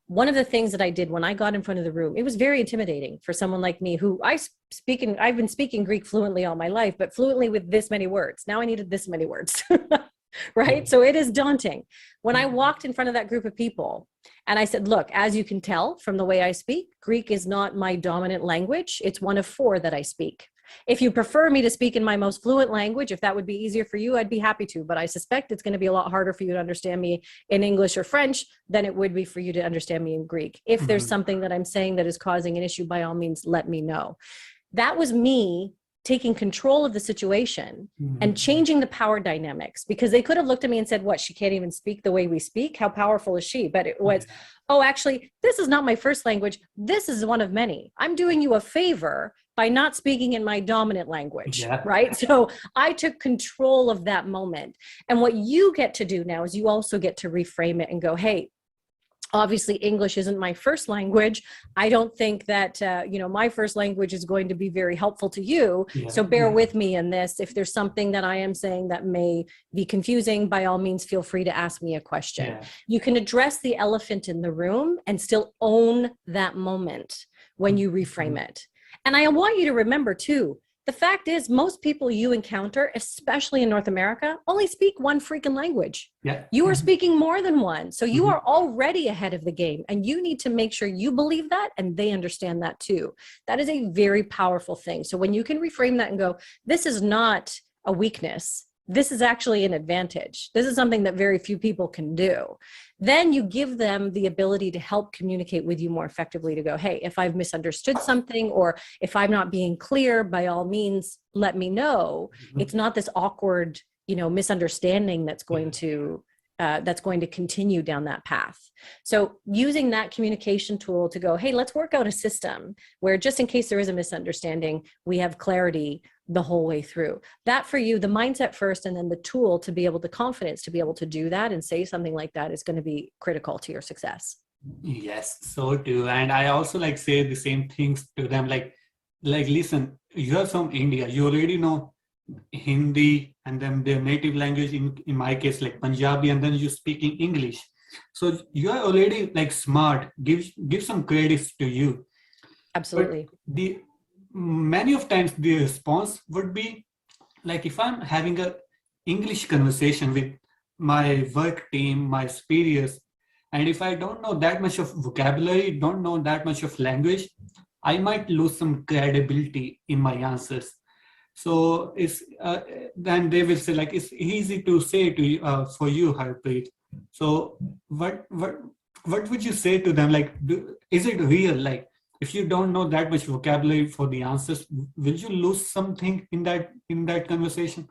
one of the things that I did when I got in front of the room, it was very intimidating for someone like me who I've been speaking Greek fluently all my life, but fluently with this many words. Now I needed this many words, right? So it is daunting. When I walked in front of that group of people and I said, look, as you can tell from the way I speak, Greek is not my dominant language. It's one of 4 that I speak. If you prefer me to speak in my most fluent language, if that would be easier for you, I'd be happy to. But I suspect it's going to be a lot harder for you to understand me in English or French than it would be for you to understand me in Greek. If there's something that I'm saying that is causing an issue, by all means, let me know. That was me taking control of the situation and changing the power dynamics, because they could have looked at me and said, what, she can't even speak the way we speak? How powerful is she? But it was, oh, actually, this is not my first language. This is one of many. I'm doing you a favor by not speaking in my dominant language, right? So I took control of that moment. And what you get to do now is you also get to reframe it and go, hey, obviously English isn't my first language. I don't think that, my first language is going to be very helpful to you. So bear with me in this. If there's something that I am saying that may be confusing, by all means, feel free to ask me a question. You can address the elephant in the room and still own that moment when you reframe it. And I want you to remember too, the fact is most people you encounter, especially in North America, only speak one freaking language. You are speaking more than one. So you are already ahead of the game, and you need to make sure you believe that and they understand that too. That is a very powerful thing. So when you can reframe that and go, this is not a weakness, this is actually an advantage. This is something that very few people can do. Then you give them the ability to help communicate with you more effectively, to go, hey, if I've misunderstood something, or if I'm not being clear, by all means, let me know. It's not this awkward, misunderstanding that's going to continue down that path. So using that communication tool to go, hey, let's work out a system where, just in case there is a misunderstanding, we have clarity the whole way through. That for you, the mindset first, and then the tool to be able, the confidence to be able to do that and say something like that is going to be critical to your success. Yes, so too. And I also say the same things to them, like listen, you're from India, you already know Hindi and then their native language, in my case like Punjabi, and then you speaking English. So you are already smart. Give some credits to you. Absolutely. But many of times the response would be if I'm having a English conversation with my work team, my superiors, and if I don't know that much of vocabulary, don't know that much of language, I might lose some credibility in my answers. So it's then they will say it's easy to say to you, for you, Harpreet. So what would you say to them? Is it real? If you don't know that much vocabulary for the answers, will you lose something in that conversation?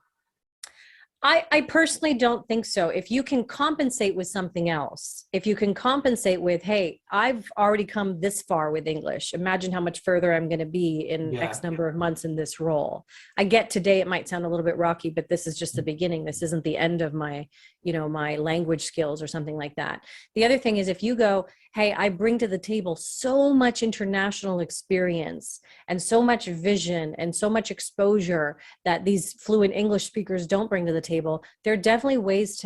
I personally don't think so. If you can compensate with something else, if you can compensate with, hey, I've already come this far with English. Imagine how much further I'm going to be in X number of months in this role. I get today, it might sound a little bit rocky, but this is just the beginning. This isn't the end of my, my language skills or something like that. The other thing is, if you go, hey, I bring to the table so much international experience and so much vision and so much exposure that these fluent English speakers don't bring to the table, there are definitely ways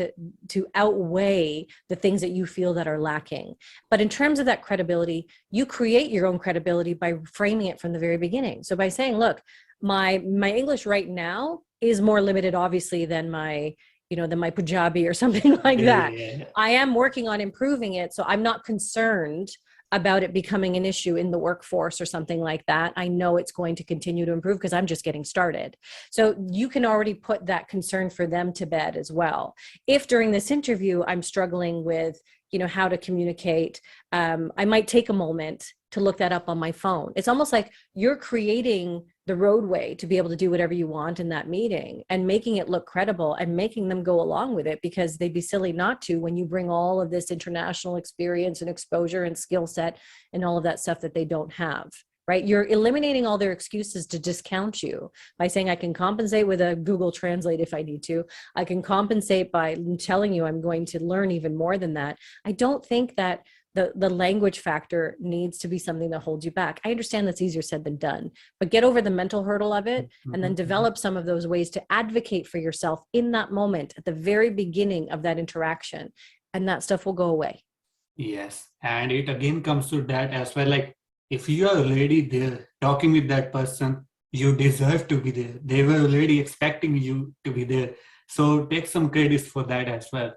to outweigh the things that you feel that are lacking. But in terms of that credibility, you create your own credibility by framing it from the very beginning. So by saying, look, my English right now is more limited, obviously, than my Punjabi or something like that. I am working on improving it. So I'm not concerned about it becoming an issue in the workforce or something like that. I know it's going to continue to improve because I'm just getting started. So you can already put that concern for them to bed as well. If during this interview, I'm struggling with, how to communicate, I might take a moment to look that up on my phone. It's almost like you're creating the roadway to be able to do whatever you want in that meeting and making it look credible and making them go along with it, because they'd be silly not to when you bring all of this international experience and exposure and skill set and all of that stuff that they don't have, right? You're eliminating all their excuses to discount you by saying, I can compensate with a Google Translate if I need to. I can compensate by telling you I'm going to learn even more than that. I don't think that the language factor needs to be something that holds you back. I understand that's easier said than done, but get over the mental hurdle of it and then develop some of those ways to advocate for yourself in that moment at the very beginning of that interaction, and that stuff will go away. Yes. And it again comes to that as well. Like if you are already there talking with that person, you deserve to be there. They were already expecting you to be there. So take some credits for that as well.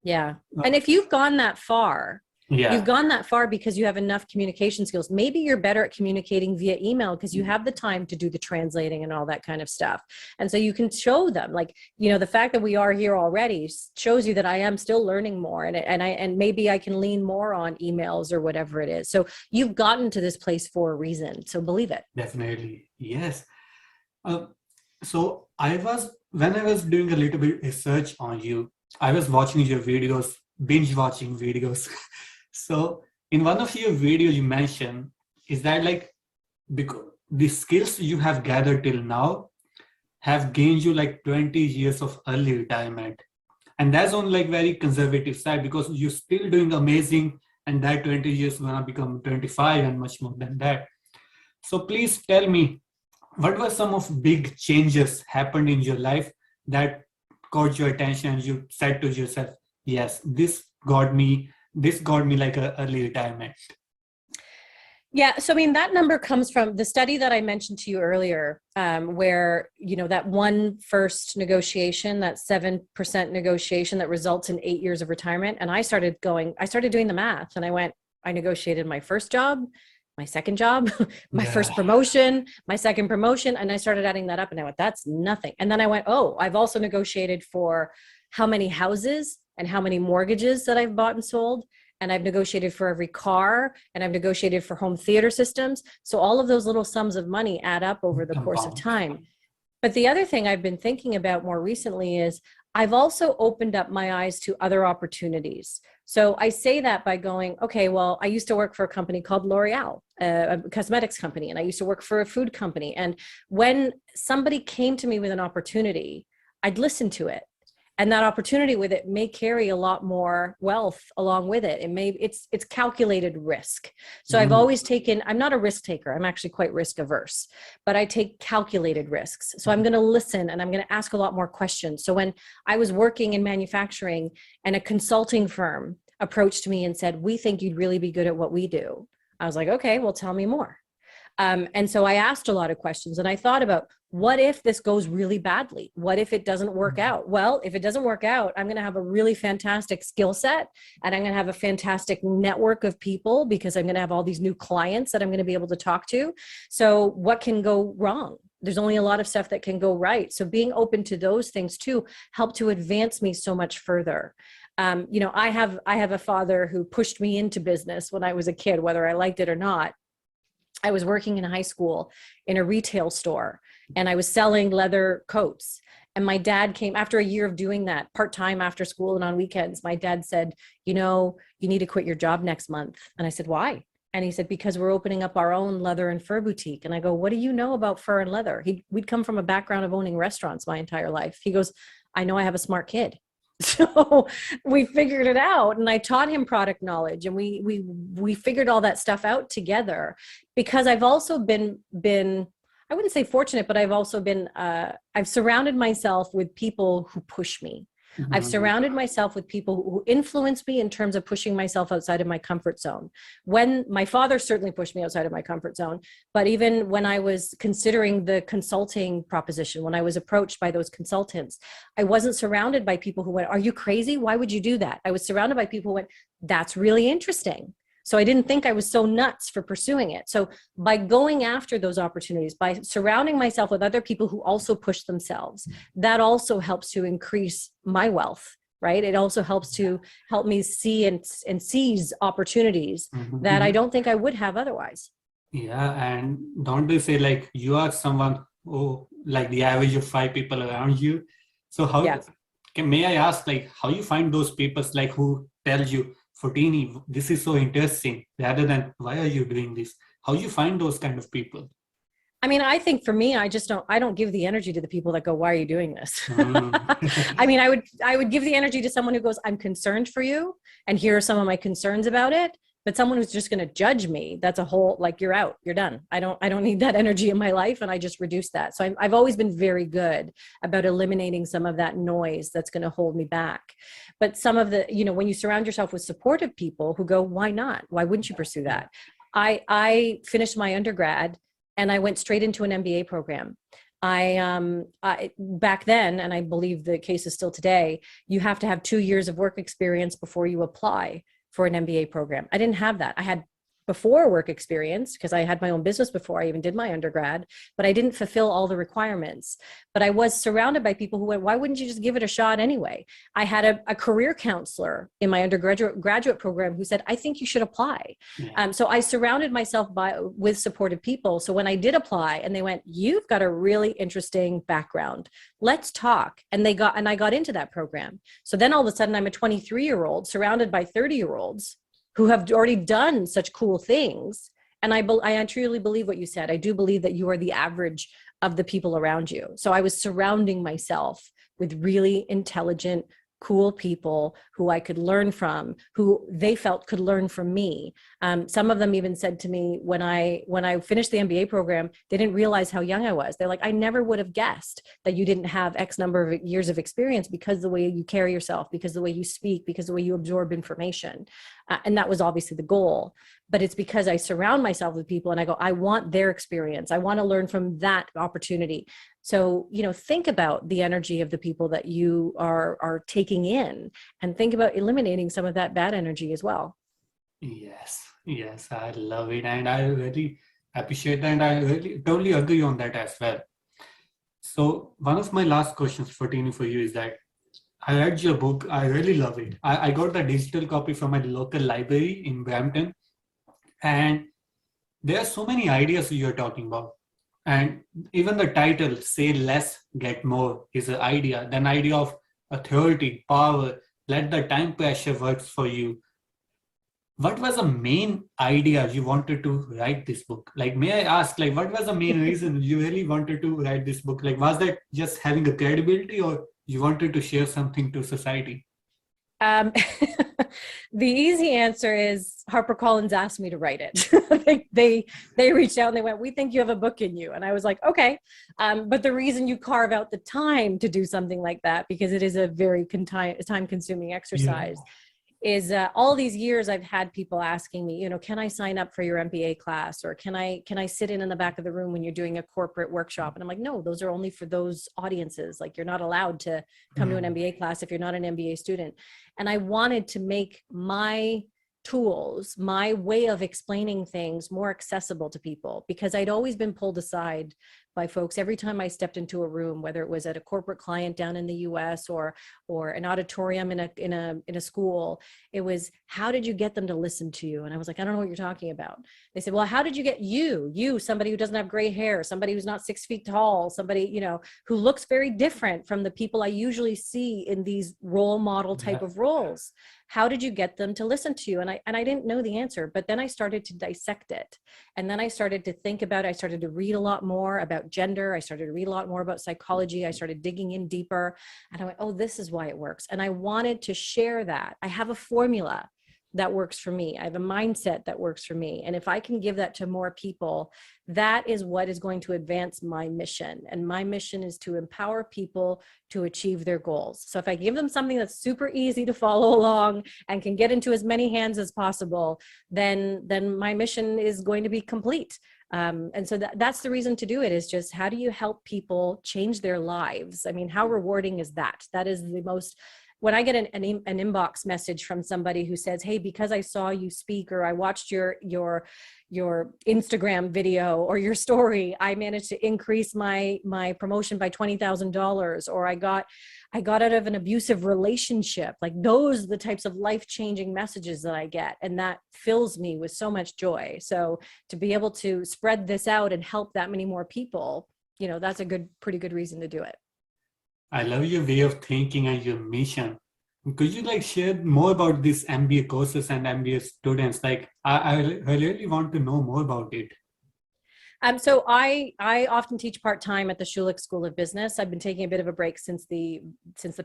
Yeah. And if you've gone that far, you've Yeah, gone that far because you have enough communication skills. Maybe you're better at communicating via email because you have the time to do the translating and all that kind of stuff. And so you can show them, like, the fact that we are here already shows you that I am still learning more, and maybe I can lean more on emails or whatever it is. So you've gotten to this place for a reason. So believe it. definitely. Yes. Uh, so when I was doing a little bit research on you, I was watching your videos, binge watching videos. So in one of your videos you mentioned is that like because the skills you have gathered till now have gained you like 20 years of early retirement. And that's on like very conservative side because you're still doing amazing and that 20 years gonna become 25 and much more than that. So please tell me, what were some of big changes happened in your life that caught your attention and you said to yourself, yes, this got me like a early retirement. Yeah. So, I mean, that number comes from the study that I mentioned to you earlier, where, that one first negotiation, that 7% negotiation that results in 8 years of retirement. And I started doing the math, and I negotiated my first job, my second job, my first Yeah. promotion, my second promotion. And I started adding that up, and I went, that's nothing. And then I went, oh, I've also negotiated for how many houses and how many mortgages that I've bought and sold. And I've negotiated for every car, and I've negotiated for home theater systems. So all of those little sums of money add up over the course of Compound. time. But the other thing I've been thinking about more recently is I've also opened up my eyes to other opportunities. So I say that by going, okay, well, I used to work for a company called L'Oreal, a cosmetics company, and I used to work for a food company. And when somebody came to me with an opportunity, I'd listen to it. And that opportunity with it may carry a lot more wealth along with it. It's calculated risk. So I've always I'm not a risk taker. I'm actually quite risk averse, but I take calculated risks. So I'm going to listen, and I'm going to ask a lot more questions. So when I was working in manufacturing and a consulting firm approached me and said, we think you'd really be good at what we do, I was like, okay, well, tell me more. And so I asked a lot of questions, and I thought about, what if this goes really badly? What if it doesn't work out? Well, if it doesn't work out, I'm going to have a really fantastic skill set, and I'm going to have a fantastic network of people because I'm going to have all these new clients that I'm going to be able to talk to. So what can go wrong? There's only a lot of stuff that can go right. So being open to those things too helped to advance me so much further. I have a father who pushed me into business when I was a kid, whether I liked it or not. I was working in high school in a retail store, and I was selling leather coats. And my dad came after a year of doing that part-time after school and on weekends. My dad said, you need to quit your job next month. And I said, why? And he said, because we're opening up our own leather and fur boutique. And I go, what do you know about fur and leather? We'd come from a background of owning restaurants my entire life. He goes, I know I have a smart kid. So we figured it out, and I taught him product knowledge, and we figured all that stuff out together, because I've also been I wouldn't say fortunate, but I've also been I've surrounded myself with people who push me. I've surrounded myself with people who influence me in terms of pushing myself outside of my comfort zone. When my father certainly pushed me outside of my comfort zone, but even when I was considering the consulting proposition, when I was approached by those consultants, I wasn't surrounded by people who went, are you crazy? Why would you do that? I was surrounded by people who went, that's really interesting. So I didn't think I was so nuts for pursuing it. So by going after those opportunities, by surrounding myself with other people who also push themselves, that also helps to increase my wealth, right? It also helps to help me see and seize opportunities that I don't think I would have otherwise. Yeah, and don't they say like you are someone who like the average of 5 people around you? So may I ask like how you find those people like who tell you, Fotini, this is so interesting, rather than why are you doing this? How you find those kind of people? I mean, I think for me, I don't give the energy to the people that go, why are you doing this? I mean, I would give the energy to someone who goes, I'm concerned for you, and here are some of my concerns about it. But someone who's just going to judge me, that's a whole, like, you're out, you're done. I don't need that energy in my life. And I just reduce that. So I've always been very good about eliminating some of that noise that's going to hold me back. But some of the, when you surround yourself with supportive people who go, why not? Why wouldn't you pursue that? I finished my undergrad and I went straight into an MBA program. I back then, and I believe the case is still today, you have to have 2 years of work experience before you apply for an MBA program. I didn't have that. I had before work experience because I had my own business before I even did my undergrad, but I didn't fulfill all the requirements. But I was surrounded by people who went, why wouldn't you just give it a shot anyway? I had a career counselor in my graduate program who said, I think you should apply. Yeah. So I surrounded myself with supportive people. So when I did apply and they went, you've got a really interesting background, let's talk. And I got into that program. So then all of a sudden I'm a 23-year-old surrounded by 30-year-olds who have already done such cool things. And I truly believe what you said. I do believe that you are the average of the people around you. So I was surrounding myself with really intelligent, cool people who I could learn from, who they felt could learn from me. Some of them even said to me when I finished the MBA program, they didn't realize how young I was. They're like, I never would have guessed that you didn't have X number of years of experience because the way you carry yourself, because the way you speak, because the way you absorb information. And that was obviously the goal. But it's because I surround myself with people and I go, I want their experience. I want to learn from that opportunity. So, think about the energy of the people that you are taking in and think about eliminating some of that bad energy as well. Yes, I love it. And I really appreciate that. And I really totally agree on that as well. So one of my last questions, Fotini, for you is that I read your book. I really love it. I got the digital copy from my local library in Brampton. And there are so many ideas you're talking about. And even the title, Say Less, Get More, is an idea. Then idea of authority, power, let the time pressure works for you. What was the main idea you wanted to write this book? Like, may I ask, like, what was the main reason you really wanted to write this book? Like, was that just having a credibility or you wanted to share something to society? The easy answer is HarperCollins asked me to write it. they reached out and they went, we think you have a book in you. And I was like, okay. But the reason you carve out the time to do something like that, because it is a very time consuming exercise, is all these years I've had people asking me, can I sign up for your MBA class? Or can I sit in the back of the room when you're doing a corporate workshop? And I'm like, no, those are only for those audiences. Like, you're not allowed to come to an MBA class if you're not an MBA student. And I wanted to make my tools, my way of explaining things more accessible to people, because I'd always been pulled aside by folks every time I stepped into a room, whether it was at a corporate client down in the US or an auditorium in a school. It was, how did you get them to listen to you? And I was like, I don't know what you're talking about. They said, well, how did you get you, somebody who doesn't have gray hair, somebody who's not 6 feet tall, somebody, who looks very different from the people I usually see in these role model type of roles. How did you get them to listen to you? And I didn't know the answer, but then I started to dissect it. And then I started to think about it. I started to read a lot more about gender. I started to read a lot more about psychology. I started digging in deeper and I went, oh, this is why it works. And I wanted to share that. I have a formula that works for me. I have a mindset that works for me. And if I can give that to more people, that is what is going to advance my mission. And my mission is to empower people to achieve their goals. So if I give them something that's super easy to follow along and can get into as many hands as possible, then my mission is going to be complete. And so that's the reason to do it, is just, how do you help people change their lives? I mean, how rewarding is that? That is the most. When I get an inbox message from somebody who says, hey, because I saw you speak, or I watched your Instagram video or your story, I managed to increase my promotion by $20,000, or I got out of an abusive relationship. Like, those are the types of life-changing messages that I get. And that fills me with so much joy. So to be able to spread this out and help that many more people, that's a pretty good reason to do it. I love your way of thinking and your mission. Could you share more about these MBA courses and MBA students? I really want to know more about it. So I often teach part-time at the Schulich School of Business. I've been taking a bit of a break since the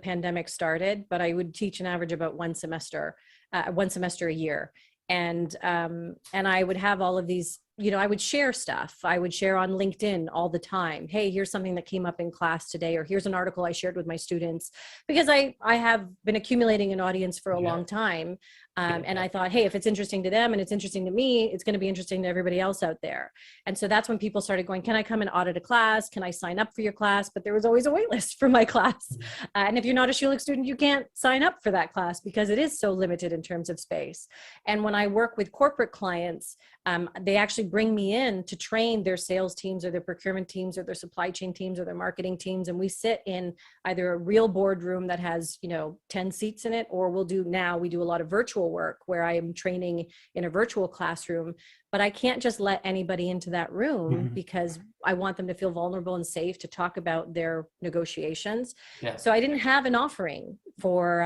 pandemic started, but I would teach an average about one semester a year. And I would have all of these, I would share stuff. I would share on LinkedIn all the time. Hey, here's something that came up in class today, or here's an article I shared with my students, because I have been accumulating an audience for a long time. And I thought, hey, if it's interesting to them and it's interesting to me, it's going to be interesting to everybody else out there. And so that's when people started going, can I come and audit a class? Can I sign up for your class? But there was always a wait list for my class. And if you're not a Schulich student, you can't sign up for that class because it is so limited in terms of space. And when I work with corporate clients, they actually bring me in to train their sales teams or their procurement teams or their supply chain teams or their marketing teams. And we sit in either a real boardroom that has, 10 seats in it, or we do a lot of virtual work where I am training in a virtual classroom. But I can't just let anybody into that room because I want them to feel vulnerable and safe to talk about their negotiations. So I didn't have an offering for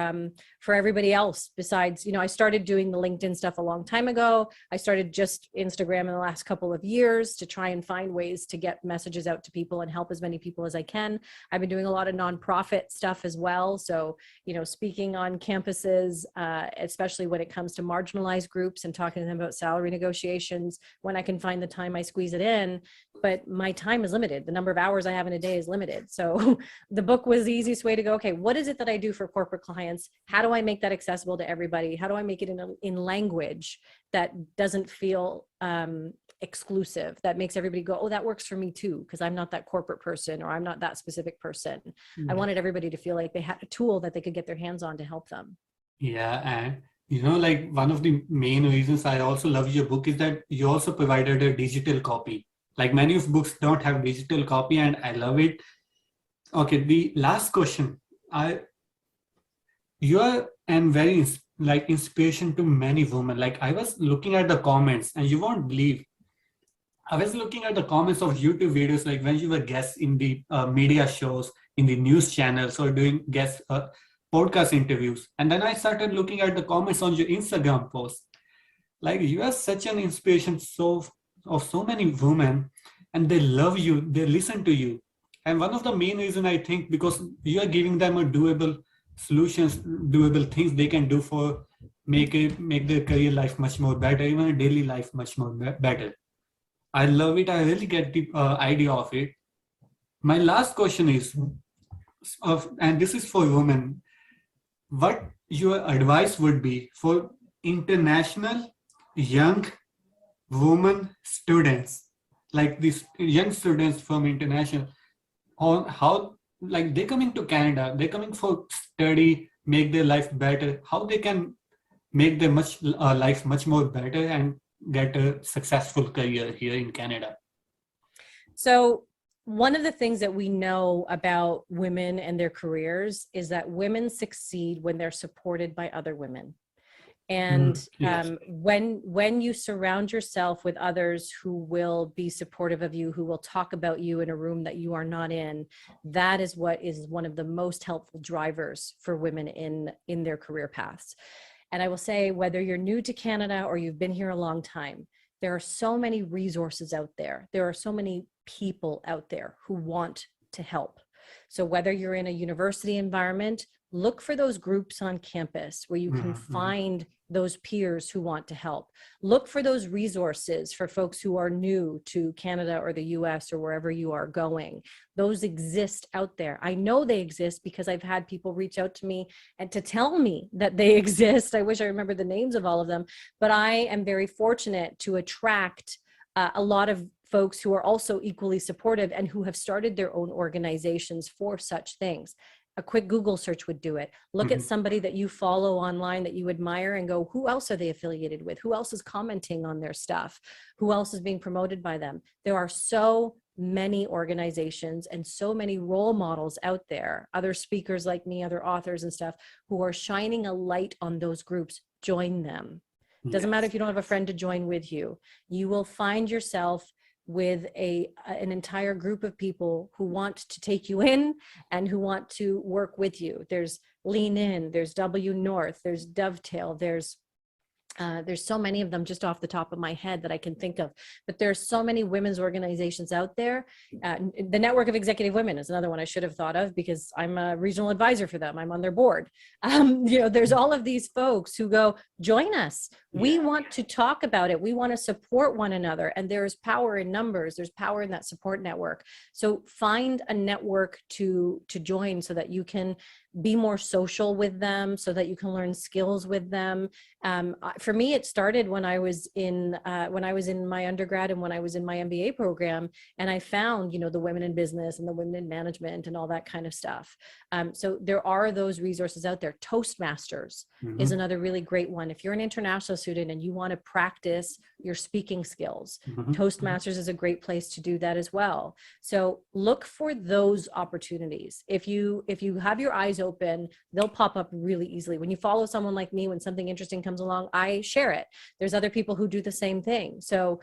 everybody else besides, I started doing the LinkedIn stuff a long time ago. I started just Instagram in the last couple of years to try and find ways to get messages out to people and help as many people as I can. I've been doing a lot of nonprofit stuff as well. So, speaking on campuses, especially when it comes to marginalized groups and talking to them about salary negotiations. When I can find the time, I squeeze it in, but my time is limited. The number of hours I have in a day is limited. So the book was the easiest way to go, okay, what is it that I do for corporate clients? How do I make that accessible to everybody? How do I make it in language that doesn't feel exclusive, that makes everybody go, oh, that works for me too, because I'm not that corporate person or I'm not that specific person. I wanted everybody to feel like they had a tool that they could get their hands on to help them. Yeah, and like one of the main reasons I also love your book is that you also provided a digital copy. Like many of books don't have digital copy, and I love it. Okay, the last question. You are and very inspiration to many women. Like I was looking at the comments, and you won't believe. I was looking at the comments of YouTube videos, like when you were guests in the media shows, in the news channels, or doing guest podcast interviews. And then I started looking at the comments on your Instagram posts. Like you are such an inspiration of so many women, and they love you, they listen to you. And one of the main reasons, I think, because you are giving them a doable solutions, doable things they can do for make their career life much more better, even a daily life much more better. I love it. I really get the idea of it. My last question is, and this is for women, what your advice would be for international young women students, like these young students from international, on how, like they're coming to Canada, they're coming for study, make their life better, how they can make their life much more better and get a successful career here in Canada. So one of the things that we know about women and their careers is that women succeed when they're supported by other women. And when you surround yourself with others who will be supportive of you, who will talk about you in a room that you are not in, that is what is one of the most helpful drivers for women in their career paths. And I will say, whether you're new to Canada or you've been here a long time, there are so many resources out there. There are so many people out there who want to help. So whether you're in a university environment, look for those groups on campus where you can find those peers who want to help. Look for those resources for folks who are new to Canada or the US or wherever you are going. Those exist out there. I know they exist because I've had people reach out to me and to tell me that they exist. I wish I remember the names of all of them, but I am very fortunate to attract a lot of folks who are also equally supportive and who have started their own organizations for such things. A quick Google search would do it. Look at somebody that you follow online that you admire and go, who else are they affiliated with? Who else is commenting on their stuff? Who else is being promoted by them? There are so many organizations and so many role models out there, other speakers like me, other authors and stuff, who are shining a light on those groups. Join them. Doesn't matter if you don't have a friend to join with you. You will find yourself with an entire group of people who want to take you in and who want to work with you. There's Lean In, there's W North, there's Dovetail, there's There's so many of them just off the top of my head that I can think of, but there's so many women's organizations out there. The Network of Executive Women is another one I should have thought of because I'm a regional advisor for them. I'm on their board. There's all of these folks who go, join us. We want to talk about it. We want to support one another. And there's power in numbers. There's power in that support network. So find a network to join so that you can be more social with them, so that you can learn skills with them. For me, it started when I was in my undergrad and when I was in my MBA program, and I found, the women in business and the women in management and all that kind of stuff. So there are those resources out there. Toastmasters is another really great one. If you're an international student and you want to practice your speaking skills, Toastmasters is a great place to do that as well. So look for those opportunities. If you have your eyes open, they'll pop up really easily. When you follow someone like me, when something interesting comes along, I share it. There's other people who do the same thing. So,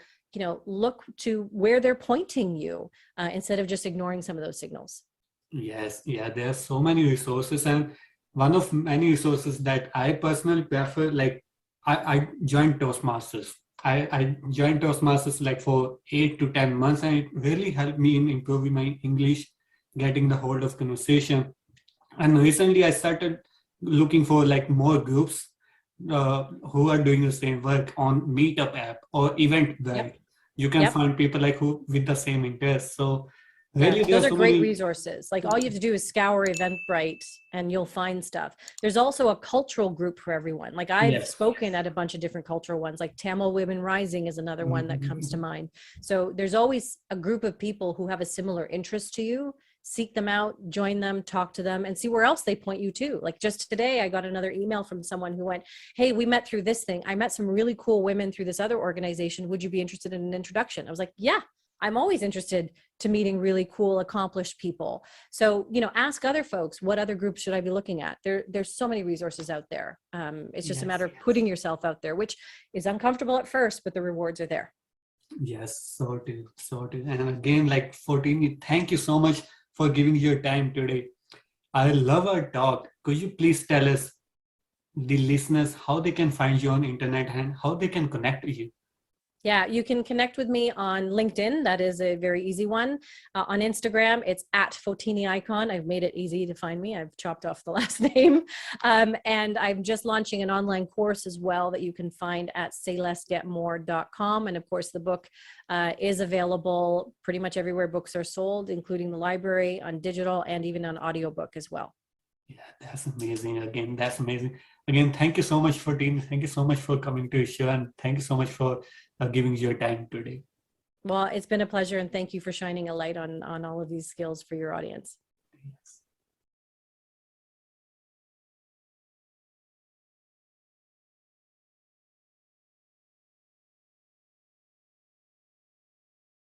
look to where they're pointing you instead of just ignoring some of those signals. Yes, yeah, there are so many resources, and one of many resources that I personally prefer, like I joined Toastmasters. I joined Toastmasters like for 8 to 10 months, and it really helped me in improving my English, getting the hold of conversation. And recently I started looking for like more groups who are doing the same work on Meetup app or Eventbrite. You can find people like who with the same interest. So really, those are great resources. Like all you have to do is scour Eventbrite and you'll find stuff. There's also a cultural group for everyone. Like I've spoken at a bunch of different cultural ones, like Tamil Women Rising is another one that comes to mind. So there's always a group of people who have a similar interest to you. Seek them out, join them, talk to them, and see where else they point you to. Like just today, I got another email from someone who went, hey, we met through this thing. I met some really cool women through this other organization. Would you be interested in an introduction? I was like, yeah, I'm always interested to meeting really cool, accomplished people. So, ask other folks, what other groups should I be looking at? There's so many resources out there. It's just a matter of putting yourself out there, which is uncomfortable at first, but the rewards are there. Yes, so true. And again, like Fotini, thank you so much for giving your time today. I love our talk. Could you please tell us, the listeners, how they can find you on internet and how they can connect with you? Yeah, you can connect with me on LinkedIn. That is a very easy one. On Instagram, it's at Fotini Icon. I've made it easy to find me. I've chopped off the last name. And I'm just launching an online course as well that you can find at saylessgetmore.com. And of course, the book is available pretty much everywhere books are sold, including the library, on digital, and even on audiobook as well. Yeah, that's amazing. Again, that's amazing. Again, thank you so much, Fotini. Thank you so much for coming to the show, and thank you so much for giving your time today. Well, it's been a pleasure, and thank you for shining a light on all of these skills for your audience. Yes.